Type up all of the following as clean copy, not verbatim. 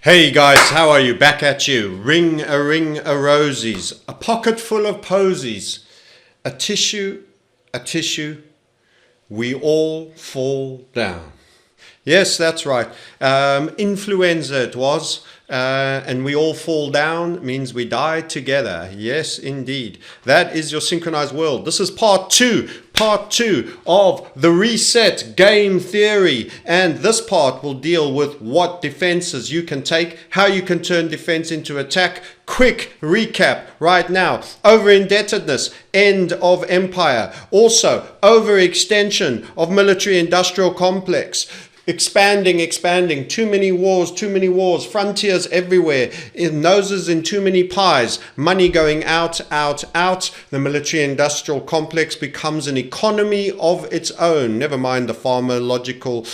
Hey guys, how are you? Back at you. Ring a rosies, a pocket full of posies, a tissue, we all fall down. Yes, that's right. Influenza it was, and we all fall down means we die together. Yes, indeed. That is your synchronized world. This is part two of the reset game theory. And this part will deal with what defenses you can take, how you can turn defense into attack. Quick recap right now. Over-indebtedness, end of empire. Also, overextension of military-industrial complex. Expanding, too many wars, frontiers everywhere, noses in too many pies, money going out. The military-industrial complex becomes an economy of its own, never mind the pharmaceutical,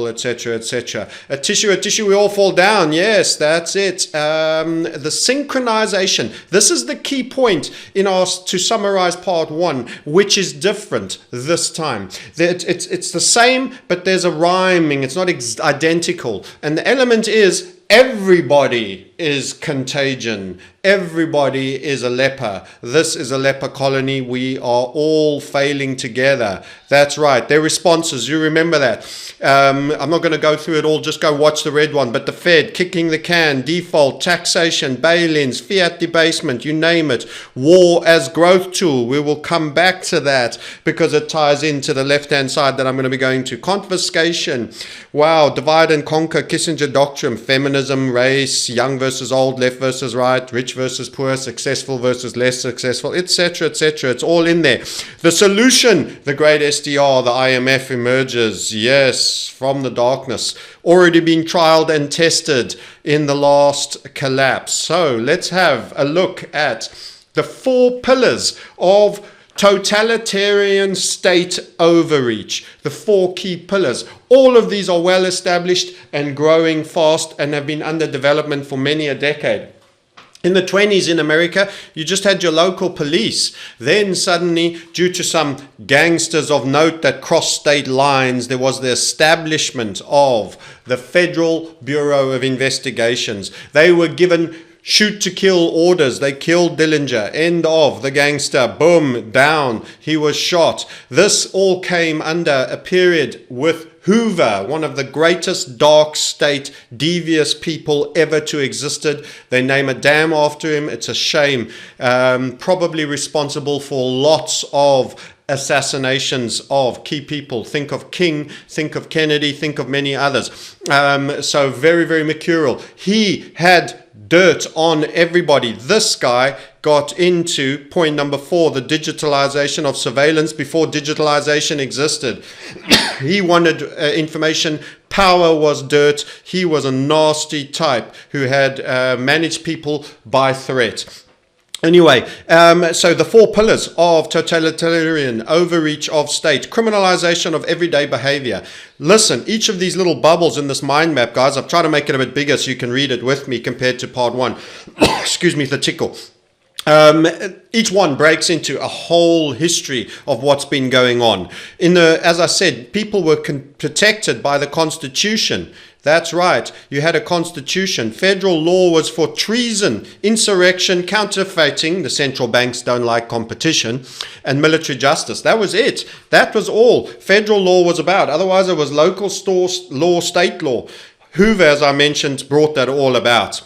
etc. A tissue, we all fall down. Yes, that's it. The synchronization. This is the key point to summarize part one, which is different this time. It's the same, but there's a rhyming. It's not identical, and the element is everybody is contagion. Everybody is a leper. This is a leper colony. We are all failing together. That's right. Their responses, you remember that. I'm not going to go through it all. Just go watch the red one. But the Fed, kicking the can, default, taxation, bail-ins, fiat debasement, you name it. War as growth tool. We will come back to that because it ties into the left-hand side that I'm going to be going to. Confiscation. Wow. Divide and conquer, Kissinger doctrine, feminism, race, young versus old, left versus right, rich versus poor, successful versus less successful, etc. It's all in there. The solution, the great SDR, the IMF emerges, yes, from the darkness, already being trialed and tested in the last collapse. So let's have a look at the 4 pillars of totalitarian state overreach, the 4 key pillars. All of these are well established and growing fast and have been under development for many a decade. In the 20s in America, you just had your local police. Then suddenly, due to some gangsters of note that crossed state lines, there was the establishment of the Federal Bureau of Investigations. They were given shoot to kill orders. They killed Dillinger. End of. The gangster. Boom. Down. He was shot. This all came under a period with Hoover, one of the greatest dark state devious people ever to existed. They name a dam after him. It's a shame. Probably responsible for lots of assassinations of key people. Think of King, think of Kennedy, think of many others. So very, very mercurial. He had dirt on everybody. This guy got into point number 4, the digitalization of surveillance before digitalization existed. He wanted information. Power was dirt. He was a nasty type who had managed people by threat. Anyway, so the 4 pillars of totalitarian overreach of state, criminalization of everyday behavior. Listen, each of these little bubbles in this mind map, guys, I've tried to make it a bit bigger so you can read it with me compared to part 1. Excuse me, the tickle. Each one breaks into a whole history of what's been going on. As I said, people were protected by the Constitution. That's right. You had a constitution. Federal law was for treason, insurrection, counterfeiting. The central banks don't like competition, and military justice. That was it. That was all federal law was about. Otherwise, it was local law, state law. Hoover, as I mentioned, brought that all about.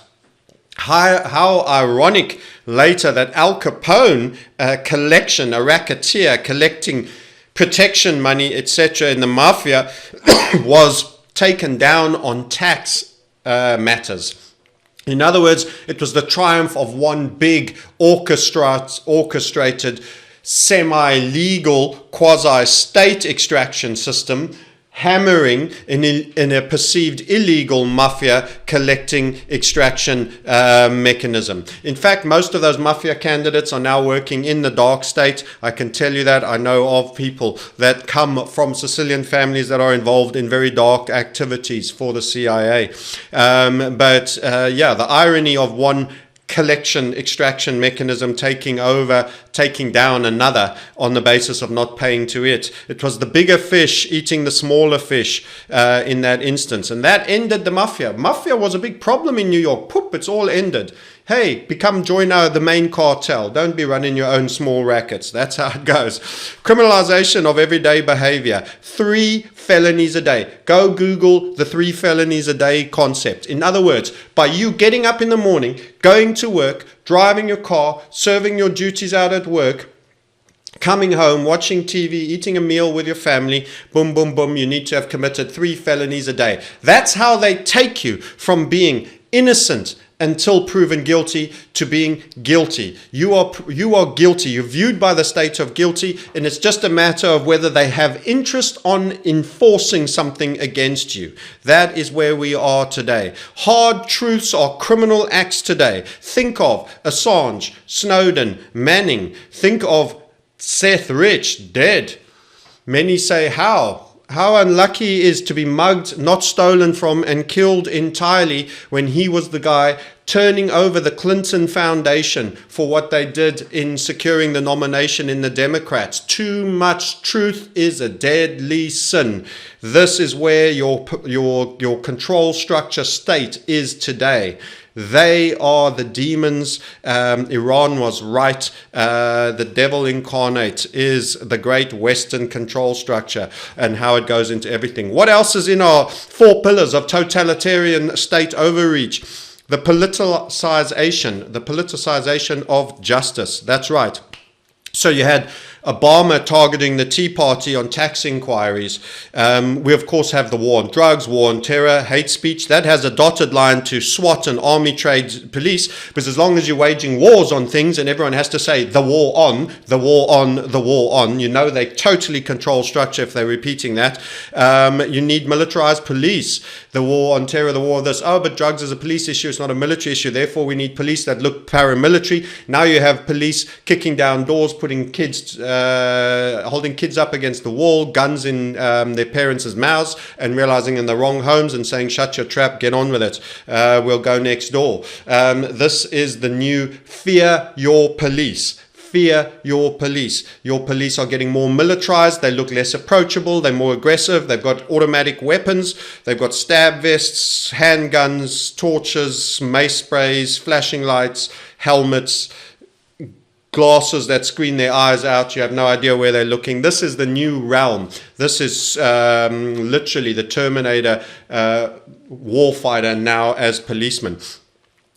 How ironic later that Al Capone, a racketeer collecting protection money, etc. in the mafia, was taken down on tax matters. In other words, it was the triumph of one big orchestrated, semi-legal, quasi-state extraction system, hammering in a perceived illegal mafia collecting extraction mechanism. In fact, most of those mafia candidates are now working in the dark state. I can tell you that. I know of people that come from Sicilian families that are involved in very dark activities for the CIA. The irony of one extraction mechanism taking over taking down another on the basis of not paying to it. It was the bigger fish eating the smaller fish in that instance. And that ended the mafia. Mafia was a big problem in New York. Poop, it's all ended. Hey, join the main cartel. Don't be running your own small rackets. That's how it goes. Criminalization of everyday behavior. 3 felonies a day. Go Google the 3 felonies a day concept. In other words, by you getting up in the morning, going to work, driving your car, serving your duties out at work, coming home, watching TV, eating a meal with your family, boom, boom, boom, you need to have committed 3 felonies a day. That's how they take you from being innocent until proven guilty to being guilty. You are guilty. You're viewed by the state of guilty, and it's just a matter of whether they have interest on enforcing something against you. That is where we are today. Hard truths are criminal acts today. Think of Assange, Snowden, Manning. Think of Seth Rich, dead. Many say, how? How unlucky he is to be mugged, not stolen from, and killed entirely when he was the guy turning over the Clinton Foundation for what they did in securing the nomination in the Democrats. Too much truth is a deadly sin. This is where your control structure state is today. They are the demons. Iran was right. The devil incarnate is the great Western control structure and how it goes into everything. What else is in our 4 pillars of totalitarian state overreach? The politicization of justice. That's right. So you had Obama targeting the Tea Party on tax inquiries. We, of course, have the war on drugs, war on terror, hate speech. That has a dotted line to SWAT and Army Trade Police, because as long as you're waging wars on things and everyone has to say the war on, the war on, the war on, you know they totally control structure if they're repeating that. You need militarized police. The war on terror, the war on this. Oh, but drugs is a police issue. It's not a military issue. Therefore, we need police that look paramilitary. Now you have police kicking down doors, putting kids... holding kids up against the wall, guns in their parents' mouths, and realizing in the wrong homes and saying, shut your trap, get on with it. We'll go next door. This is the new fear your police. Fear your police. Your police are getting more militarized. They look less approachable. They're more aggressive. They've got automatic weapons. They've got stab vests, handguns, torches, mace sprays, flashing lights, helmets, glasses that screen their eyes out. You have no idea where they're looking. This is the new realm. This is literally the Terminator warfighter now as policemen.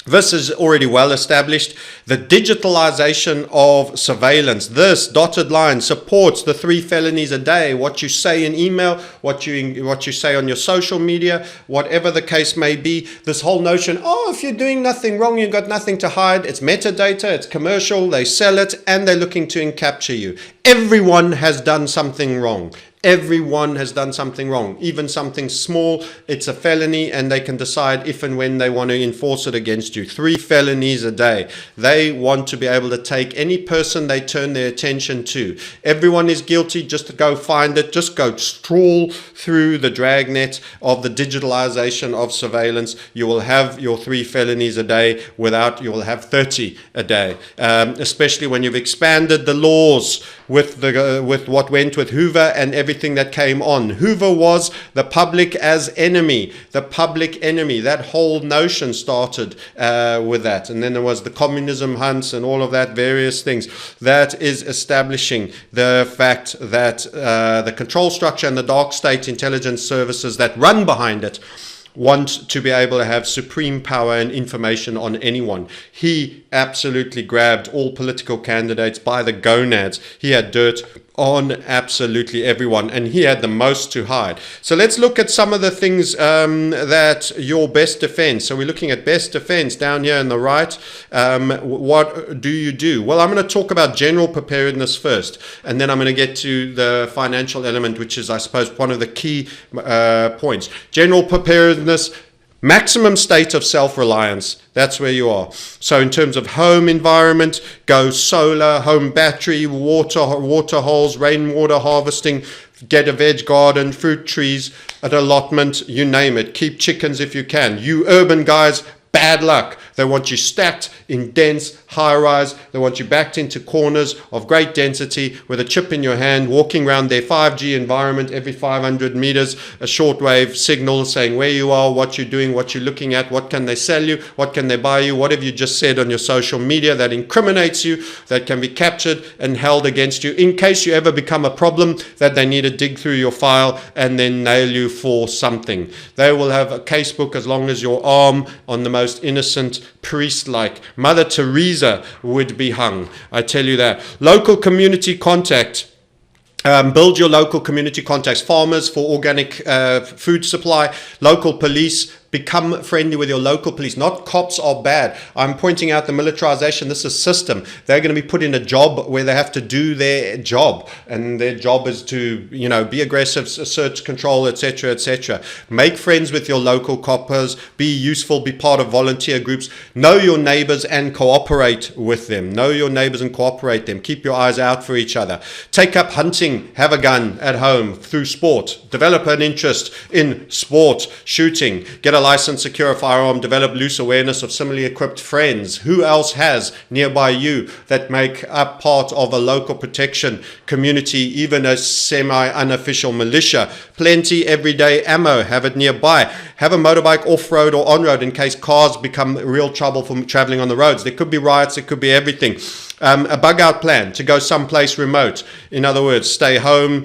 This is already well established. The digitalization of surveillance. This dotted line supports the 3 felonies a day. What you say in email, what you say on your social media, whatever the case may be. This whole notion, oh, if you're doing nothing wrong, you've got nothing to hide. It's metadata, it's commercial, they sell it, and they're looking to capture you. Everyone has done something wrong. Everyone has done something wrong, even something small. It's a felony, and they can decide if and when they want to enforce it against you. 3 felonies a day. They want to be able to take any person they turn their attention to. Everyone is guilty. Just go find it. Just go trawl through the dragnet of the digitalization of surveillance. You will have your 3 felonies a day. You will have 30 a day, especially when you've expanded the laws with what went with Hoover and everything that came on. Hoover was the public as enemy. The public enemy. That whole notion started with that. And then there was the communism hunts and all of that, various things. That is establishing the fact that the control structure and the dark state intelligence services that run behind it want to be able to have supreme power and information on anyone. He absolutely grabbed all political candidates by the gonads. He had dirt on absolutely everyone, and he had the most to hide. So let's look at some of the things that your best defense. So we're looking at best defense down here on the right. What do you do? Well, I'm going to talk about general preparedness first, and then I'm going to get to the financial element, which is, I suppose, one of the key points. General preparedness, maximum state of self-reliance. That's where you are. So in terms of home environment, go solar, home battery, water holes, rainwater harvesting, get a veg garden, fruit trees, an allotment, you name it. Keep chickens if you can. You urban guys, Bad luck. They want you stacked in dense, high-rise. They want you backed into corners of great density with a chip in your hand, walking around their 5G environment every 500 meters, a shortwave signal saying where you are, what you're doing, what you're looking at, what can they sell you, what can they buy you, what have you just said on your social media that incriminates you, that can be captured and held against you in case you ever become a problem that they need to dig through your file and then nail you for something. They will have a casebook as long as your arm on the most innocent priest-like. Mother Teresa would be hung. I tell you that. Local community contact. Build your local community contacts. Farmers for organic food supply. Local police. Become friendly with your local police. Not cops are bad. I'm pointing out the militarization. This is system. They're going to be put in a job where they have to do their job, and their job is to, be aggressive, assert control, etc., etc. Make friends with your local coppers. Be useful. Be part of volunteer groups. Know your neighbors and cooperate with them. Know your neighbors and cooperate them. Keep your eyes out for each other. Take up hunting. Have a gun at home through sport. Develop an interest in sport, shooting. Get a license, secure a firearm, develop loose awareness of similarly equipped friends. Who else has nearby you that make up part of a local protection community, even a semi-unofficial militia? Plenty everyday ammo, have it nearby. Have a motorbike off-road or on-road in case cars become real trouble for traveling on the roads. There could be riots, it could be everything. A bug-out plan to go someplace remote. In other words, stay home,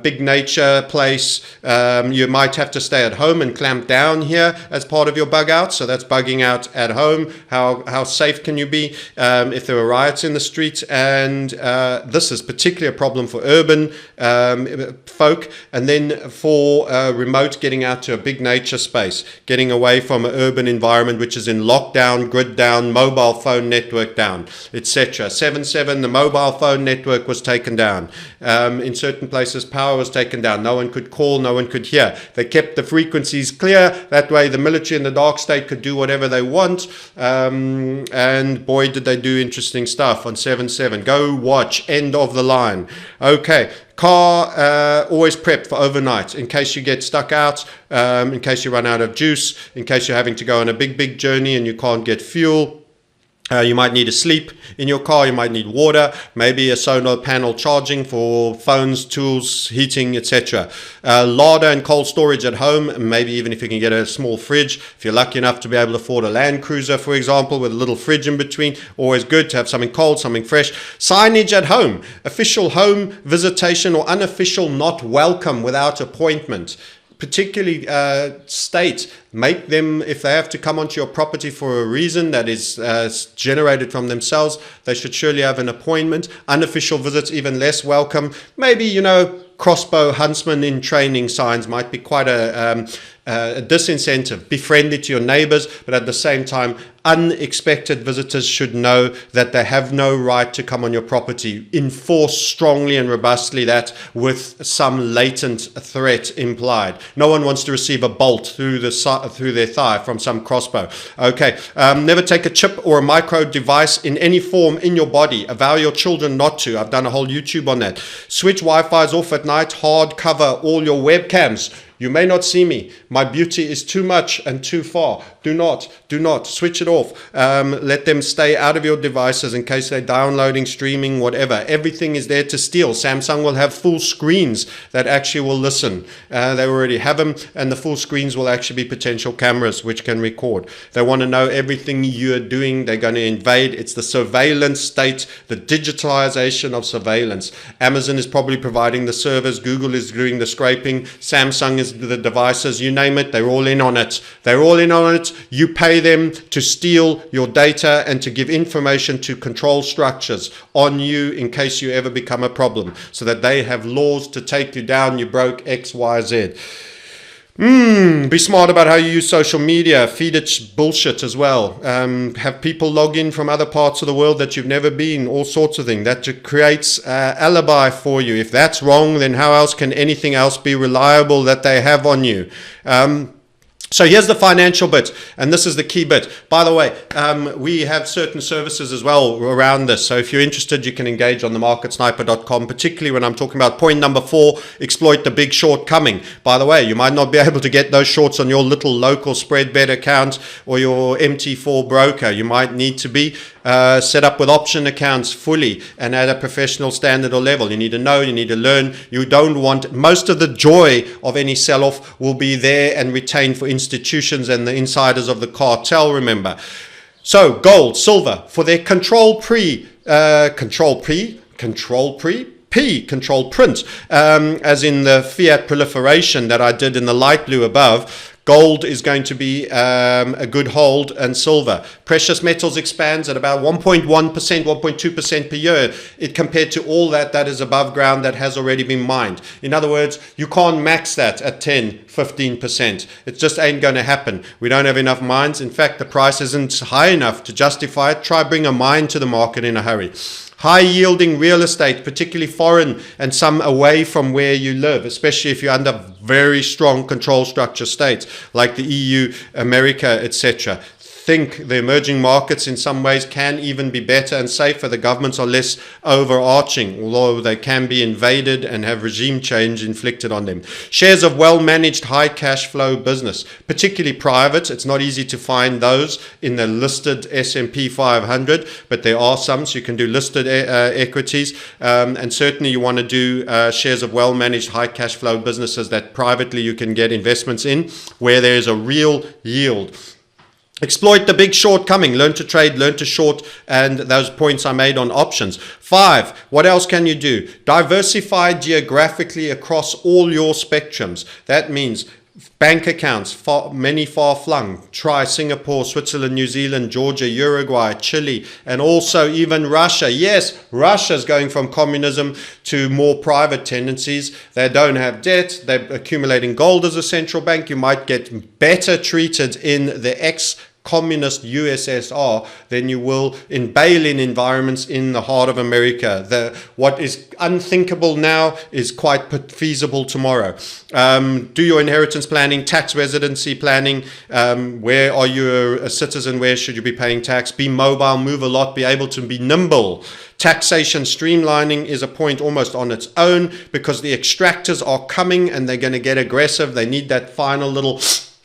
big nature place. You might have to stay at home and clamp down here as part of your bug-out. So that's bugging out at home. How safe can you be if there are riots in the street? And this is particularly a problem for urban folk. And then for remote, getting out to a big nature space, getting away from an urban environment which is in lockdown, grid down, mobile phone network down, etc. 7/7, the mobile phone network was taken down. In certain places, power was taken down. No one could call, no one could hear. They kept the frequencies clear. That way, the military and the dark state could do whatever they want. And boy, did they do interesting stuff on 7/7. Go watch, end of the line. Okay. Car always prepped for overnight in case you get stuck out, in case you run out of juice, in case you're having to go on a big journey and you can't get fuel. You might need to sleep in your car. You might need water, maybe a solar panel charging for phones, tools, heating, etc. Larder and cold storage at home, maybe even if you can get a small fridge. If you're lucky enough to be able to afford a Land Cruiser, for example, with a little fridge in between, always good to have something cold, something fresh. Signage at home, official home visitation or unofficial not welcome without appointment. Particularly state, make them, if they have to come onto your property for a reason that is generated from themselves, they should surely have an appointment. Unofficial visits, even less welcome. Maybe, crossbow huntsman in training signs might be quite a disincentive. Be friendly to your neighbors, but at the same time, unexpected visitors should know that they have no right to come on your property. Enforce strongly and robustly that with some latent threat implied. No one wants to receive a bolt through their thigh from some crossbow. Okay. Never take a chip or a micro device in any form in your body. Avow your children not to. I've done a whole YouTube on that. Switch Wi-Fi's off at night. Hard cover all your webcams. You may not see me. My beauty is too much and too far. Do not switch it off. Let them stay out of your devices in case they're downloading, streaming, whatever. Everything is there to steal. Samsung will have full screens that actually will listen. They already have them, and the full screens will actually be potential cameras which can record. They want to know everything you're doing. They're going to invade. It's the surveillance state, the digitalization of surveillance. Amazon is probably providing the servers. Google is doing the scraping. Samsung is the devices, you name it, they're all in on it. They're all in on it. You pay them to steal your data and to give information to control structures on you in case you ever become a problem, so that they have laws to take you down. You broke X, Y, Z. Be smart about how you use social media. Feed it bullshit as well. Have people log in from other parts of the world that you've never been. All sorts of things. That creates alibi for you. If that's wrong, then how else can anything else be reliable that they have on you? So here's the financial bit, and this is the key bit. By the way, we have certain services as well around this. So if you're interested, you can engage on themarketsniper.com, particularly when I'm talking about point number 4, exploit the big short coming. By the way, you might not be able to get those shorts on your little local spread bet account or your MT4 broker. You might need to be set up with option accounts fully and at a professional standard or level. You need to know, you need to learn. You don't want, most of the joy of any sell-off will be there and retained for institutions and the insiders of the cartel, remember. So gold, silver, for their control print, as in the fiat proliferation that I did in the light blue above. Gold is going to be a good hold, and silver. Precious metals expands at about 1.1%, 1.2% per year, compared to all that is above ground that has already been mined. In other words, you can't max that at 10, 15%. It just ain't going to happen. We don't have enough mines. In fact, the price isn't high enough to justify it. Try bring a mine to the market in a hurry. High yielding real estate, particularly foreign and some away from where you live, especially if you're under very strong control structure states like the EU, America, etc. Think the emerging markets in some ways can even be better and safer. The governments are less overarching, although they can be invaded and have regime change inflicted on them. Shares of well-managed high cash flow business, particularly private. It's not easy to find those in the listed S&P 500, but there are some, so you can do listed equities. And certainly you want to do shares of well-managed high cash flow businesses that privately you can get investments in, where there is a real yield. Exploit the big short coming. Learn to trade, learn to short, and those points I made on options. 5, what else can you do? Diversify geographically across all your spectrums. That means bank accounts, many far-flung. Try Singapore, Switzerland, New Zealand, Georgia, Uruguay, Chile, and also even Russia. Yes, Russia's going from communism to more private tendencies. They don't have debt. They're accumulating gold as a central bank. You might get better treated in the communist USSR than you will in bail-in environments in the heart of America. What is unthinkable now is quite feasible tomorrow. Do your inheritance planning, tax residency planning. Where are you a citizen? Where should you be paying tax? Be mobile, move a lot, be able to be nimble. Taxation streamlining is a point almost on its own because the extractors are coming and they're going to get aggressive. They need that final little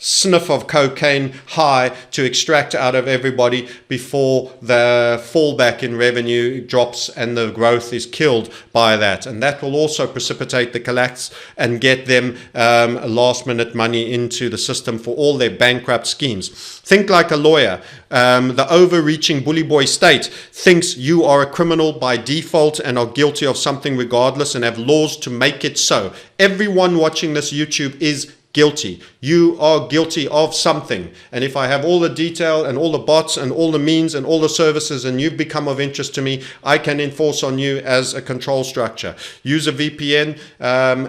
sniff of cocaine high to extract out of everybody before the fallback in revenue drops and the growth is killed by that. And that will also precipitate the collapse and get them last minute money into the system for all their bankrupt schemes. Think like a lawyer. The overreaching bully boy state thinks you are a criminal by default and are guilty of something regardless and have laws to make it so. Everyone watching this YouTube is guilty. You are guilty of something. And if I have all the detail and all the bots and all the means and all the services and you've become of interest to me, I can enforce on you as a control structure. Use a VPN.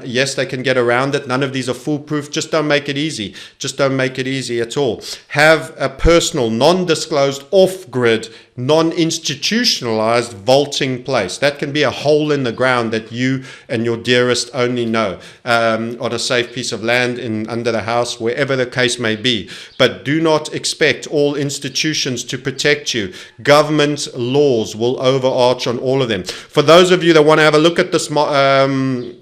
Yes, they can get around it. None of these are foolproof. Just don't make it easy. Just don't make it easy at all. Have a personal, non-disclosed, off-grid, non-institutionalized vaulting place. That can be a hole in the ground that you and your dearest only know, on a safe piece of land under the house, wherever the case may be. But do not expect all institutions to protect you. Government laws will overarch on all of them. For those of you that want to have a look at this mind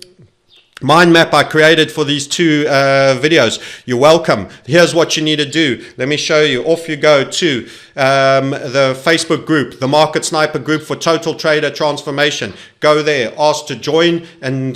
map I created for these two videos, you're welcome. Here's what you need to do. Let me show you. Off you go to the Facebook group, the Market Sniper group for Total Trader Transformation. Go there, ask to join, and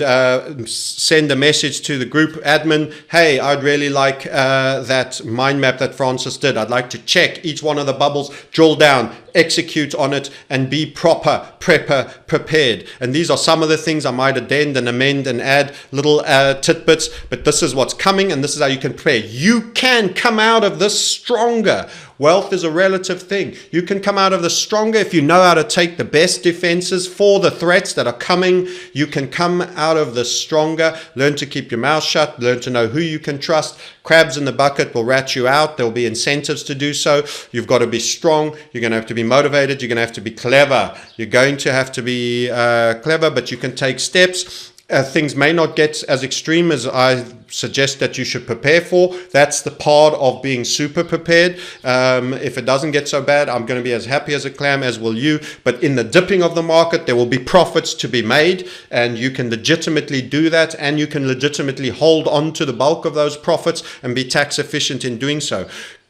send a message to the group admin. Hey, I'd really like that mind map that Francis did. I'd like to check each one of the bubbles, drill down, execute on it, and be prepared. And these are some of the things I might addend and amend and add little tidbits, but this is what's coming and this is how you can prepare. You can come out of this stronger. Wealth is a relative thing. You can come out of this stronger if you know how to take the best defenses for the threats that are coming. You can come out of this stronger. Learn to keep your mouth shut. Learn to know who you can trust. Crabs in the bucket will rat you out. There will be incentives to do so. You've got to be strong. You're going to have to be motivated. You're going to have to be clever. You're going to have to be clever, but you can take steps. things may not get as extreme as I suggest that you should prepare for. That's the part of being super prepared. If it doesn't get so bad, I'm going to be as happy as a clam, as will you. But in the dipping of the market, there will be profits to be made, and you can legitimately do that, and you can legitimately hold on to the bulk of those profits and be tax efficient in doing so.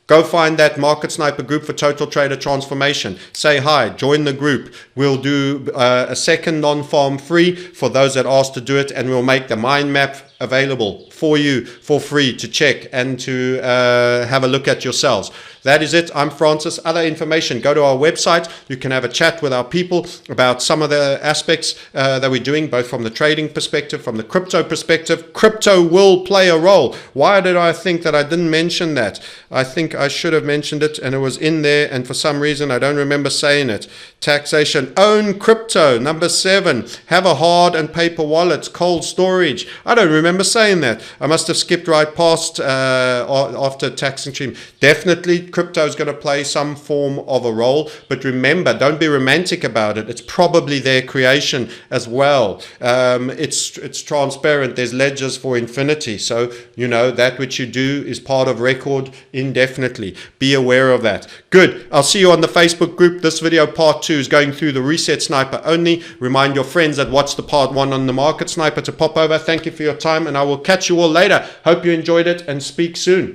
Go find that Market Sniper group for Total Trader Transformation. Say hi, join the group. We'll do a second non-farm free for those that ask to do it, and we'll make the mind map available for you for free to check and to have a look at yourselves. That is it. I'm Francis. Other information, go to our website. You can have a chat with our people about some of the aspects that we're doing, both from the trading perspective, from the crypto perspective. Crypto will play a role. Why did I think that I didn't mention that? I think I should have mentioned it, and it was in there, and for some reason I don't remember saying it. Taxation. Own crypto. Number 7. Have a hard and paper wallet. Cold storage. I don't remember saying that. I must have skipped right past after taxing stream. Definitely crypto is going to play some form of a role, but remember, don't be romantic about it. It's probably their creation as well. It's transparent. There's ledgers for infinity. So, you know, that which you do is part of record indefinitely. Be aware of that. Good. I'll see you on the Facebook group. This video, part 2, is going through the Reset Sniper only. Remind your friends that watched the part 1 on the Market Sniper to pop over. Thank you for your time, and I will catch you all later. Hope you enjoyed it, and speak soon.